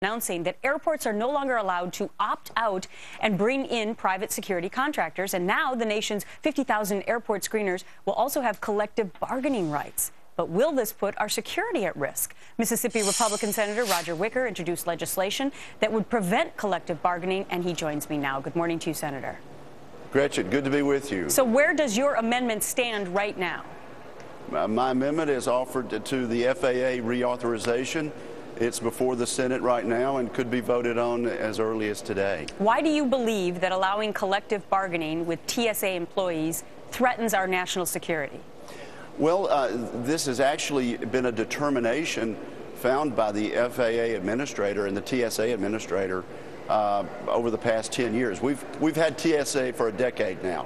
announcing that airports are no longer allowed to opt out and bring in private security contractors. And now the nation's 50,000 airport screeners will also have collective bargaining rights. But will this put our security at risk? Mississippi Republican Senator Roger Wicker introduced legislation that would prevent collective bargaining, and he joins me now. Good morning to you, Senator. Gretchen, good to be with you. So where does your amendment stand right now? My amendment is offered to the FAA reauthorization. It's before the Senate right now and could be voted on as early as today. Why do you believe that allowing collective bargaining with TSA employees threatens our national security? Well, this has actually been a determination found by the FAA administrator and the TSA administrator over the past 10 years. We've had TSA for a decade now.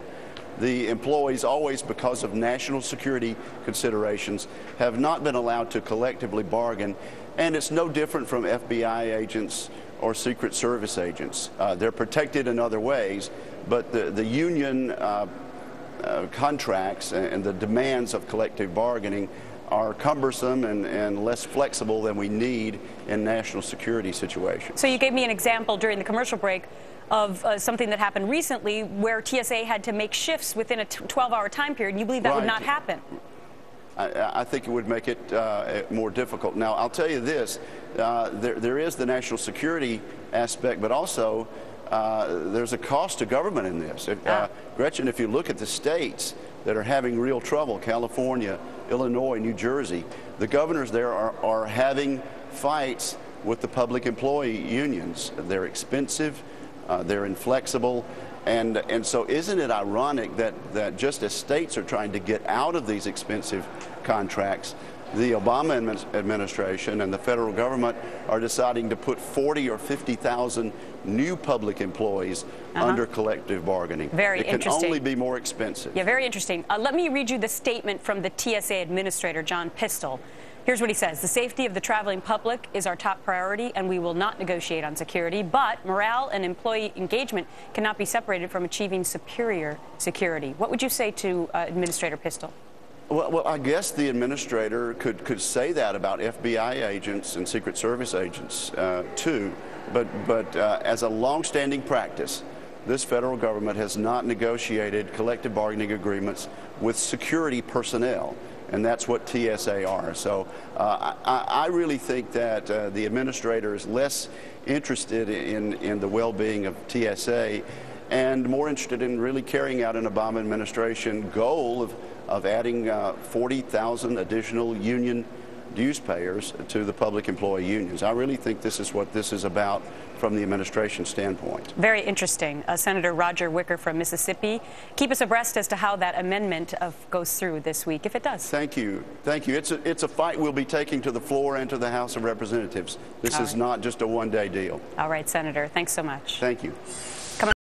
The employees always, because of national security considerations, have not been allowed to collectively bargain, and it's no different from FBI agents or Secret Service agents. They're protected in other ways, but the union contracts and the demands of collective bargaining are cumbersome and less flexible than we need in national security situations. So you gave me an example during the commercial break of something that happened recently where TSA had to make shifts within a 12-hour time period. You believe that would not happen? I think it would make it more difficult. Now, I'll tell you this, there is the national security aspect, but also there's a cost to government in this. Gretchen, if you look at the states that are having real trouble, California, Illinois, New Jersey, the governors there are having fights with the public employee unions. They're expensive, they're inflexible, and so isn't it ironic that just as states are trying to get out of these expensive contracts, the Obama administration and the federal government are deciding to put 40 or 50,000 new public employees under collective bargaining. Very interesting. It can only be more expensive. Yeah, very interesting. Let me read you the statement from the TSA administrator, John Pistol. Here's what he says. The safety of the traveling public is our top priority, and we will not negotiate on security. But morale and employee engagement cannot be separated from achieving superior security. What would you say to Administrator Pistol? Well, I guess the administrator could say that about FBI agents and Secret Service agents, too. But as a long-standing practice, this federal government has not negotiated collective bargaining agreements with security personnel. And that's what TSA are. So I really think that the administrator is less interested in the well-being of TSA and more interested in really carrying out an Obama administration goal of adding 40,000 additional union dues payers to the public employee unions. I really think this is what this is about from the administration standpoint. Very interesting. Senator Roger Wicker from Mississippi. Keep us abreast as to how that amendment goes through this week, if it does. Thank you. Thank you. It's a fight we'll be taking to the floor and to the House of Representatives. This is not just a one-day deal. All right, Senator. Thanks so much. Thank you.